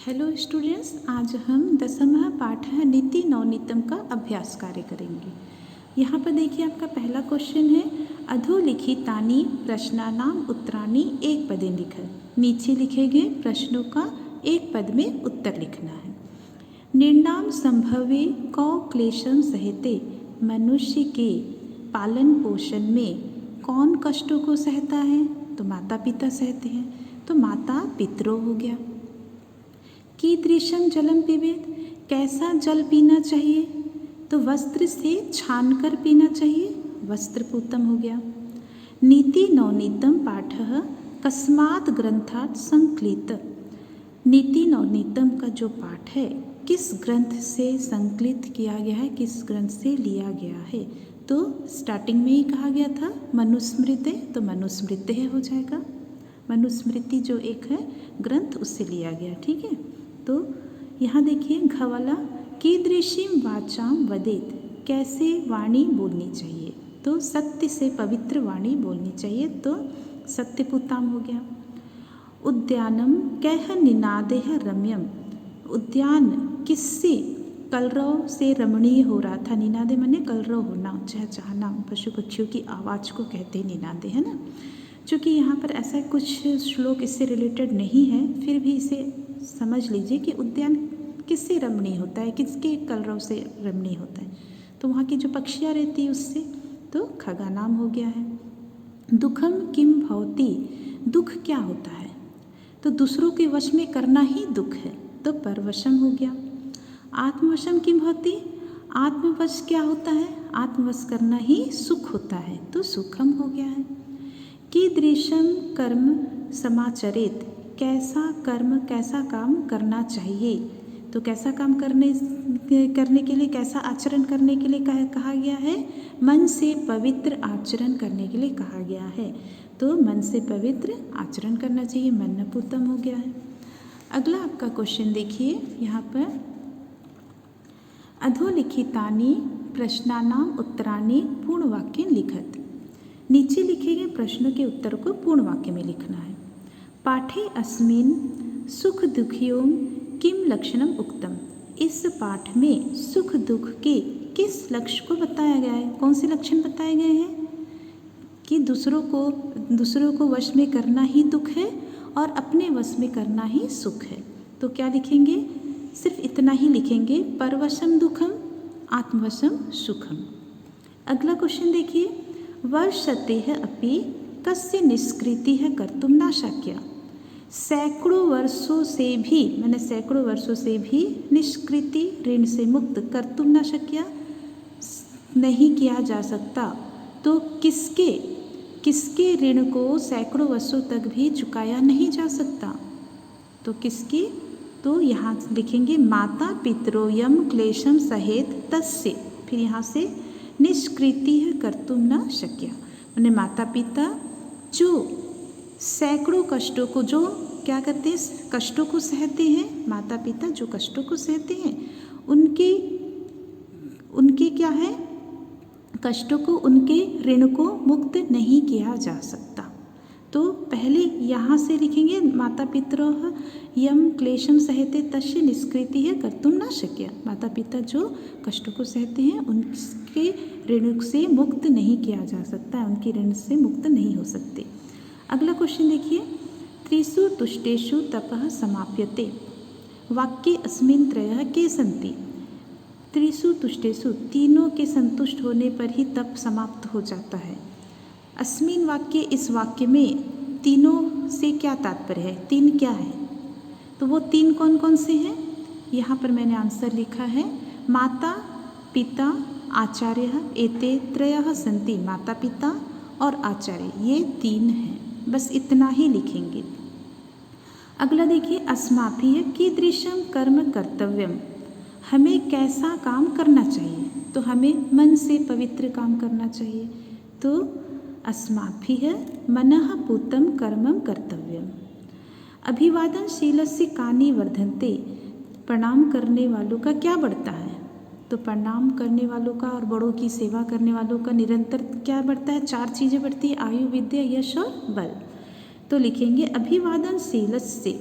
Hello students, आज हम दशमः पाठः नीति नवनीतम का अभ्यास कार्य करेंगे। यहाँ पर देखिए आपका पहला क्वेश्चन है अधोलिखितानि प्रश्नानाम उत्तराणि एक पदे लिख। नीचे लिखे गए प्रश्नों का एक पद में उत्तर लिखना है। निर्णाम संभवे कौ क्लेशम सहते, मनुष्य के पालन पोषण में कौन कष्टों को सहता है? तो माता पिता सहते हैं, तो माता पितरों हो गया। कीदृशं जलम पिबेत, कैसा जल पीना चाहिए? तो वस्त्र से छानकर पीना चाहिए, वस्त्रपूतम हो गया। नीति नवनीतम पाठः कस्मात् ग्रंथात् संकलित, नीति नवनीतम का जो पाठ है किस ग्रंथ से संकलित किया गया है, किस ग्रंथ से लिया गया है? तो स्टार्टिंग में ही कहा गया था मनुस्मृति, तो मनुस्मृति हो जाएगा। मनुस्मृति जो एक है ग्रंथ उससे लिया गया, ठीक है। तो यहाँ देखिए घवाला कीदृशीं वाचाम वदेत, कैसे वाणी बोलनी चाहिए? तो सत्य से पवित्र वाणी बोलनी चाहिए, तो सत्यपुताम हो गया। उद्यानम कैह निनादेह रम्यम, उद्यान किससे कलरव से रमणीय हो रहा था? निनादे माने कलरव होना, चहचहाना, पशु पक्षियों की आवाज़ को कहते हैं निनादे, है ना। चूँकि यहाँ पर ऐसा कुछ श्लोक इससे रिलेटेड नहीं है, फिर भी इसे समझ लीजिए कि उद्यान किससे रमणीय होता है, किसके कलरव से रमणीय होता है? तो वहाँ की जो पक्षियाँ रहती है उससे, तो खगा नाम हो गया है। दुखम किम भवति, दुख क्या होता है? तो दूसरों के वश में करना ही दुख है, तो परवशम हो गया। आत्मवशम किम भवति, आत्मवश क्या होता है? आत्मवश करना ही सुख होता है, तो सुखम हो गया है। कीदृशं कर्म समाचरेत, कैसा कर्म, कैसा काम करना चाहिए? तो कैसा काम करने के लिए, कैसा आचरण करने के लिए कहा गया है? मन से पवित्र आचरण करने के लिए कहा गया है, तो मन से पवित्र आचरण करना चाहिए, मन्नपूतम हो गया है। अगला आपका क्वेश्चन देखिए, यहाँ पर अधोलिखितानि प्रश्नानाम उत्तराणि पूर्ण वाक्य लिखत, नीचे लिखे गए प्रश्नों के उत्तर को पूर्ण वाक्य में लिखना है। पाठे अस्मिन् सुख दुखियों किम लक्षणम उक्तम, इस पाठ में सुख दुख के किस लक्ष्य को बताया गया है? कौन से लक्षण बताए गए हैं? कि दूसरों को वश में करना ही दुख है और अपने वश में करना ही सुख है। तो क्या लिखेंगे? सिर्फ इतना ही लिखेंगे, परवशम दुखम आत्मवशम सुखम। अगला क्वेश्चन देखिए, वर्षतेः अपि कस्य निष्कृतिः कर्तुं न शक्या, सैकड़ों वर्षों से भी, मैंने सैकड़ों वर्षों से भी निष्कृति ऋण से मुक्त कर्तुं न शक्या, नहीं किया जा सकता, तो किसके ऋण को सैकड़ों वर्षों तक भी चुकाया नहीं जा सकता? तो किसके? तो यहाँ लिखेंगे माता पितरोयम क्लेशम सहेत तस्य, फिर यहाँ से निष्कृति कर्तुं न शक्या, मैंने माता पिता जो सैकड़ों कष्टों को, जो क्या कहते हैं, कष्टों को सहते हैं, माता पिता जो कष्टों को सहते हैं उनके क्या है, कष्टों को, उनके ऋण को मुक्त नहीं किया जा सकता। तो पहले यहाँ से लिखेंगे माता पितरोः यम क्लेशम सहते तस्य निष्कृतिः कर्तुं न शक्या, माता पिता जो कष्टों को सहते हैं उनके ऋण से मुक्त नहीं किया जा सकता है, उनकी ऋण से मुक्त नहीं हो सकते। अगला क्वेश्चन देखिए, त्रिषु तुष्टेषु तपः समाप्यते, वाक्ये अस्मिन् त्रयः के सन्ति। त्रिषु तुष्टेषु, तीनों के संतुष्ट होने पर ही तप समाप्त हो जाता है। अस्मिन् वाक्य, इस वाक्य में तीनों से क्या तात्पर्य है? तीन क्या है? तो वो तीन कौन कौन से हैं? यहाँ पर मैंने आंसर लिखा है, माता पिता आचार्य एते त्रयः सन्ति, माता पिता और आचार्य, ये तीन हैं, बस इतना ही लिखेंगे। अगला देखिए, अस्माभिः कीदृशं कर्म कर्तव्यम, हमें कैसा काम करना चाहिए? तो हमें मन से पवित्र काम करना चाहिए, तो अस्माभिः मनः पूतं कर्मं कर्तव्यम। अभिवादनशीलस्य कानि वर्धन्ते, प्रणाम करने वालों का क्या बढ़ता है? तो प्रणाम करने वालों का और बड़ों की सेवा करने वालों का निरंतर क्या बढ़ता है? चार चीज़ें बढ़ती है, आयु विद्या यश और बल। तो लिखेंगे अभिवादनशीलस्य,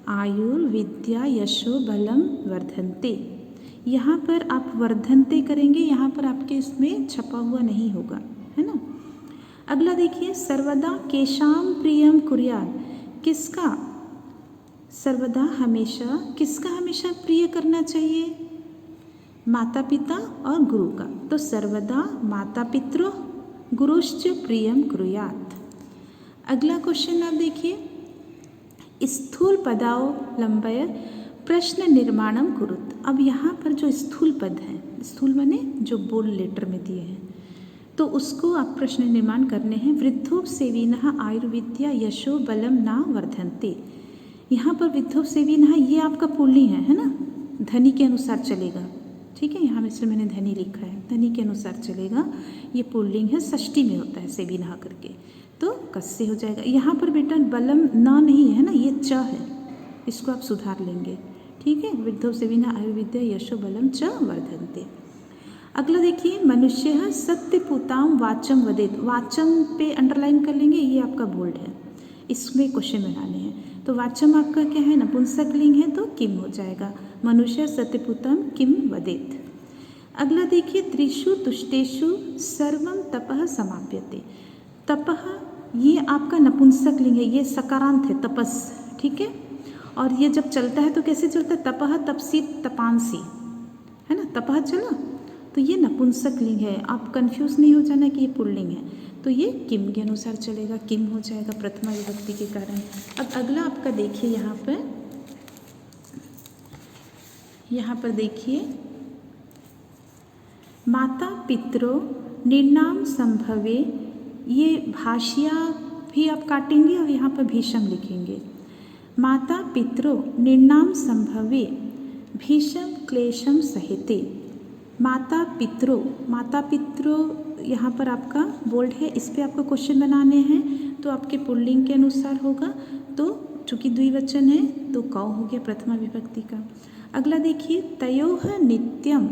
आयुर्विद्या यशो बलम वर्धन्ते। यहाँ पर आप वर्धन्ते करेंगे, यहाँ पर आपके इसमें छपा हुआ नहीं होगा, है ना। अगला देखिए, सर्वदा केशाम प्रियम कुर्यात्, किसका सर्वदा हमेशा, किसका हमेशा प्रिय करना चाहिए? माता पिता और गुरु का। तो सर्वदा माता पितरो गुरुश्च प्रियम कुर्यात्। अगला क्वेश्चन आप देखिए, स्थूल पदाओ लंबय प्रश्न निर्माणम कुरुत। अब यहाँ पर जो स्थूल पद है, स्थूल माने जो बोल्ड लेटर में दिए हैं, तो उसको आप प्रश्न निर्माण करने हैं। वृद्धोप सेविनः आयुर्विद्या यशो बलम ना वर्धन्ते। यहाँ पर वृद्धोप सेविनः ये आपका पुल्लिंग है ना, धनी के अनुसार चलेगा, ठीक है। यहाँ में मैंने धनी लिखा है, धनी के अनुसार चलेगा। ये पुल्लिंग है, षष्ठी में होता है सेविनः करके, तो कस्य हो जाएगा। यहाँ पर बेटा बलम ना नहीं है ना, ये च है, इसको आप सुधार लेंगे, ठीक है। वृद्धो सेविनः आयुर्विद्या यशो बलम च वर्धन्ते। अगला देखिए, मनुष्य सत्यपुताम वाचम वदेत। वाचम पे अंडरलाइन कर लेंगे, ये आपका बोल्ड है, इसमें क्वेश्चन बनाने हैं। तो वाचम आपका क्या है, नपुंसक लिंग है, तो किम हो जाएगा। मनुष्य सत्यपुतम किम वदेत। अगला देखिए, त्रिषु तुष्टेषु सर्वम तपः समाप्यते। तपः ये आपका नपुंसक लिंग है, ये सकारांत है, तपस, ठीक है। और ये जब चलता है तो कैसे चलता है, तपः तपसी तपांसी, है ना, तपः चला, तो ये नपुंसक लिंग है। आप कंफ्यूज नहीं हो जाना कि ये पुल्लिंग है, तो ये किम के अनुसार चलेगा, किम हो जाएगा प्रथमा विभक्ति के कारण। अब अगला आपका देखिए, यहाँ पर देखिए, माता पितरो निर्नाम संभवे, ये भाषिया भी आप काटेंगे और यहाँ पर भीषम लिखेंगे। माता पितरो निर्नाम संभवे भीषम क्लेशम सहिते। माता पितरो यहाँ पर आपका बोल्ड है, इस पे आपको क्वेश्चन बनाने हैं, तो आपके पुल्लिंग के अनुसार होगा। तो चूंकि द्विवचन है तो कौ हो गया प्रथमा विभक्ति का। अगला देखिए, तयोः नित्यम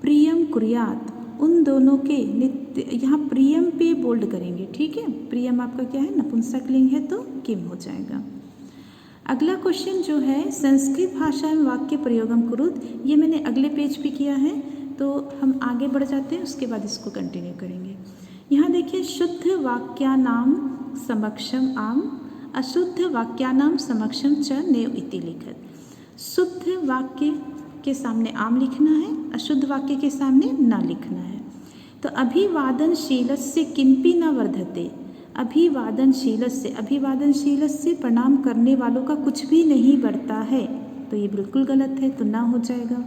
प्रियम कुर्यात्, उन दोनों के नित्य, यहाँ प्रियम पे बोल्ड करेंगे, ठीक है। प्रियम आपका क्या है, नपुंसक लिंग है, तो किम हो जाएगा। अगला क्वेश्चन जो है, संस्कृत भाषा में वाक्य प्रयोगम कुरुत, ये मैंने अगले पेज पे किया है, तो हम आगे बढ़ जाते हैं, उसके बाद इसको कंटिन्यू करेंगे। यहाँ देखिए, शुद्ध वाक्यानाम समक्षम आम, अशुद्ध वाक्यानाम समक्षम च नेव इति लिखत। शुद्ध वाक्य के सामने आम लिखना है, अशुद्ध वाक्य के सामने न लिखना है। तो अभिवादनशीलस्य किंपि न वर्धते। अभिवादनशीलस्य प्रणाम करने वालों का कुछ भी नहीं बढ़ता है, तो ये बिल्कुल गलत है, तो ना हो जाएगा।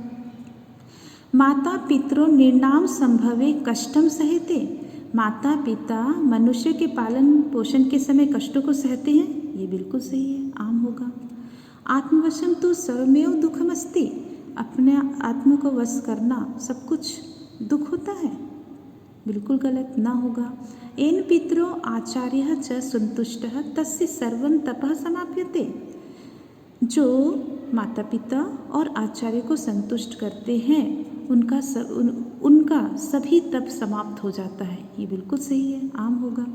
माता पितरो निर्नाम संभवे कष्टम सहते। माता पिता मनुष्य के पालन पोषण के समय कष्टों को सहते हैं, ये बिल्कुल सही है, आम होगा। आत्मवशम तो सर्वमेव दुखमस्ति। अपने आत्मा को वश करना सब कुछ दुख होता है, बिल्कुल गलत, ना होगा। एन पितरो आचार्यः च संतुष्टः तस्य सर्वं तपः समाप्यते। जो माता पिता और आचार्य को संतुष्ट करते हैं, उनका सभी तप समाप्त हो जाता है, ये बिल्कुल सही है, आम होगा।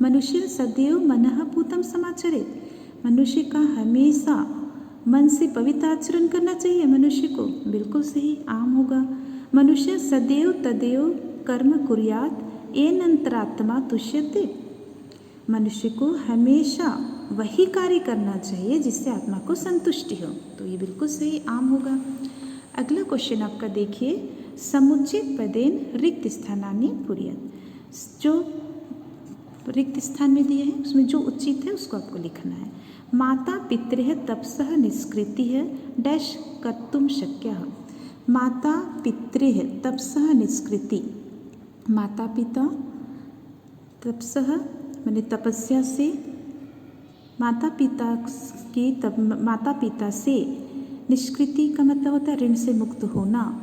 मनुष्य सदैव मनः पूतं समाचरेत्। मनुष्य का हमेशा मन से पवित्र आचरण करना चाहिए मनुष्य को, बिल्कुल सही, आम होगा। मनुष्य सदैव तदैव कर्म कुर्यात् येन अंतरात्मा तुष्यते। मनुष्य को हमेशा वही कार्य करना चाहिए जिससे आत्मा को संतुष्टि हो, तो ये बिल्कुल सही, आम होगा। अगला क्वेश्चन आपका देखिए, समुचित पदेन रिक्त स्थानानि पूरयेत्। जो रिक्त स्थान में दिए हैं उसमें जो उचित है उसको आपको लिखना है। माता पितृः तपसः निष्कृतिः डैश कर्तुं शक्यः। माता पितृः तपसः निष्कृति। माता पिता तपसः मैंने तपस्या से, माता पिता से निष्कृति का मतलब होता है ऋण से मुक्त होना।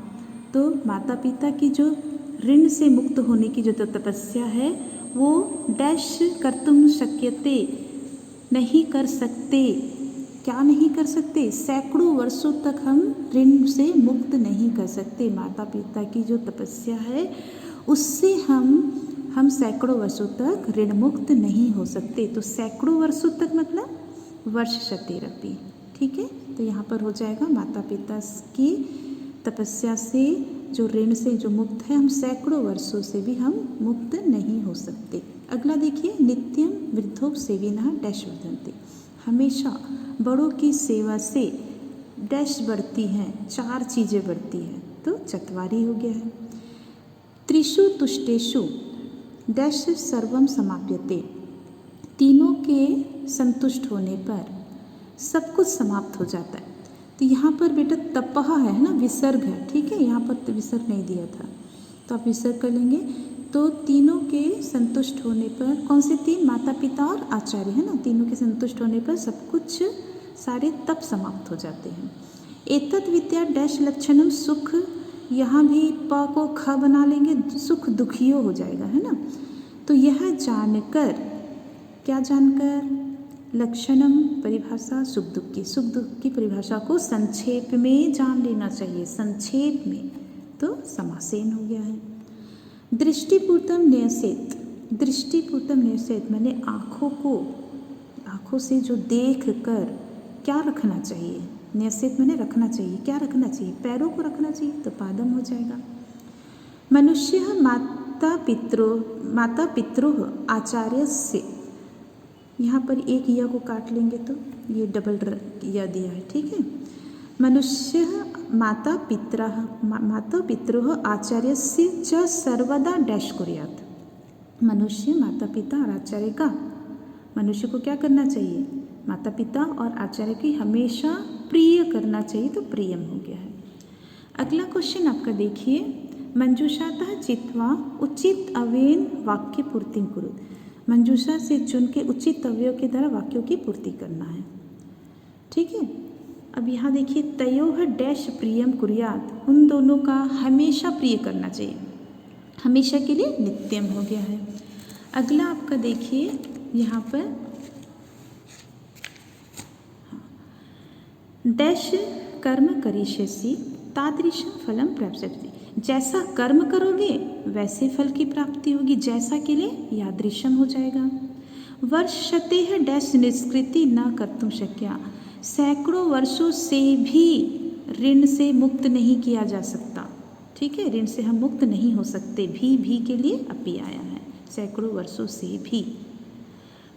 तो माता पिता की जो ऋण से मुक्त होने की जो तपस्या है वो डैश कर्तुम शक्यते, नहीं कर सकते। क्या नहीं कर सकते? सैकड़ों वर्षों तक हम ऋण से मुक्त नहीं कर सकते। माता पिता की जो तपस्या है उससे हम सैकड़ों वर्षों तक ऋण मुक्त नहीं हो सकते। तो सैकड़ों वर्षों तक मतलब वर्ष शतेरपि, ठीक है। तो यहाँ पर हो जाएगा माता पिता की तपस्या से जो ऋण से जो मुक्त है, हम सैकड़ों वर्षों से भी हम मुक्त नहीं हो सकते। अगला देखिए, नित्यम वृद्धों सेविनः डैश वर्धन्ते, हमेशा बड़ों की सेवा से डैश बढ़ती हैं, 4 चीज़ें बढ़ती हैं, तो चत्वारी हो गया है। त्रिषु तुष्टेषु डैश सर्वम समाप्यते, तीनों के संतुष्ट होने पर सब कुछ समाप्त हो जाता है। तो यहाँ पर बेटा तपह है ना, विसर्ग है, ठीक है। यहाँ पर तो विसर्ग नहीं दिया था, तो आप विसर्ग कर लेंगे। तो तीनों के संतुष्ट होने पर, कौन से 3? माता पिता और आचार्य, है ना। तीनों के संतुष्ट होने पर सब कुछ सारे तप समाप्त हो जाते हैं। एतत् विद्या डैश लक्षणम सुख, यहाँ भी प को ख बना लेंगे, सुख दुखियों हो जाएगा, है ना। तो यह जानकर, क्या जानकर? लक्षणम परिभाषा सुख दुख की परिभाषा को संक्षेप में जान लेना चाहिए, संक्षेप में, तो समासेन हो गया है। दृष्टिपूर्तम न्यसेत, दृष्टिपूर्तम न्यसेत मैंने आँखों से जो देख कर क्या रखना चाहिए, न्यसेत मैंने रखना चाहिए, क्या रखना चाहिए? पैरों को रखना चाहिए, तो पादम हो जाएगा। मनुष्य माता पितरो आचार्य से, यहाँ पर एक या को काट लेंगे तो ये डबल या दिया है, ठीक है। मनुष्य माता पितरोः आचार्यस्य च सर्वदा डैश कुर्यात्, मनुष्य माता पिता और आचार्य का, मनुष्य को क्या करना चाहिए? माता पिता और आचार्य की हमेशा प्रिय करना चाहिए, तो प्रियम हो गया है। अगला क्वेश्चन आपका देखिए, मंजूषातः चित्वा उचित अवेन वाक्य पूर्तिं कुरु, मंजूषा से चुन के उचित अवयव के द्वारा वाक्यों की पूर्ति करना है, ठीक है। अब यहाँ देखिए, तयोः डैश प्रियम कुर्यात्, उन दोनों का हमेशा प्रिय करना चाहिए, हमेशा के लिए नित्यम हो गया है। अगला आपका देखिए यहाँ पर डैश कर्म करिष्यसि तादृशं फलं प्राप्स्यसि, जैसा कर्म करोगे वैसे फल की प्राप्ति होगी, जैसा के लिए यादृशम हो जाएगा। वर्षतेः डैश निष्कृति न कर्तुं शक्या, सैकड़ों वर्षों से भी ऋण से मुक्त नहीं किया जा सकता, ठीक है। ऋण से हम मुक्त नहीं हो सकते, भी के लिए अपि आया है, सैकड़ों वर्षों से भी।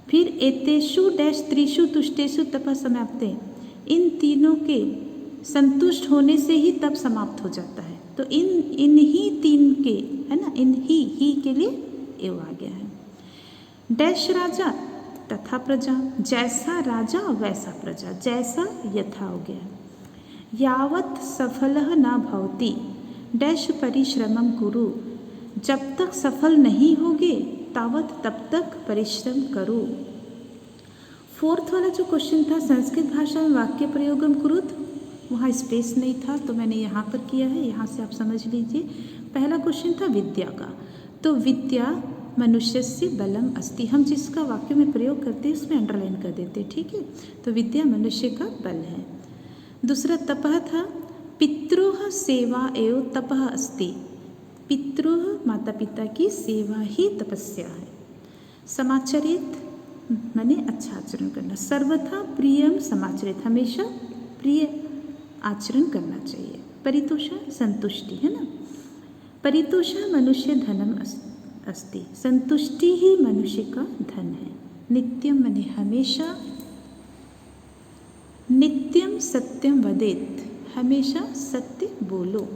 फिर एतेषु डैश त्रिषु तुष्टेषु तपः समाप्ते, इन तीनों के संतुष्ट होने से ही तप समाप्त हो जाता है। तो इन ही 3 के, है ना, इन ही के लिए एव आ गया है। डैश राजा तथा प्रजा, जैसा राजा वैसा प्रजा, जैसा यथा हो गया। यावत् सफलः न भवति डैश परिश्रमं कुरु, जब तक सफल नहीं होगे तब तक परिश्रम करो। 4th वाला जो क्वेश्चन था, संस्कृत भाषा में वाक्य प्रयोगम कुरुत, वहाँ स्पेस नहीं था तो मैंने यहाँ पर किया है, यहाँ से आप समझ लीजिए। पहला क्वेश्चन था विद्या का, तो विद्या मनुष्यस्य बलम अस्ति, हम जिसका वाक्य में प्रयोग करते हैं उसमें अंडरलाइन कर देते हैं, ठीक है। तो विद्या मनुष्य का बल है। दूसरा तपः था, पितरोः सेवा एव तपः अस्ति, पितरोः माता पिता की सेवा ही तपस्या है। समाचरित माने अच्छा आचरण करना, सर्वथा प्रियम समाचरित, हमेशा प्रिय आचरण करना चाहिए। परितोषा संतुष्टि, है ना। परितोषा मनुष्य धनम अस्ति, संतुष्टि ही मनुष्य का धन है। नित्यम माने हमेशा, नित्यम सत्यम वदेत, हमेशा सत्य बोलो,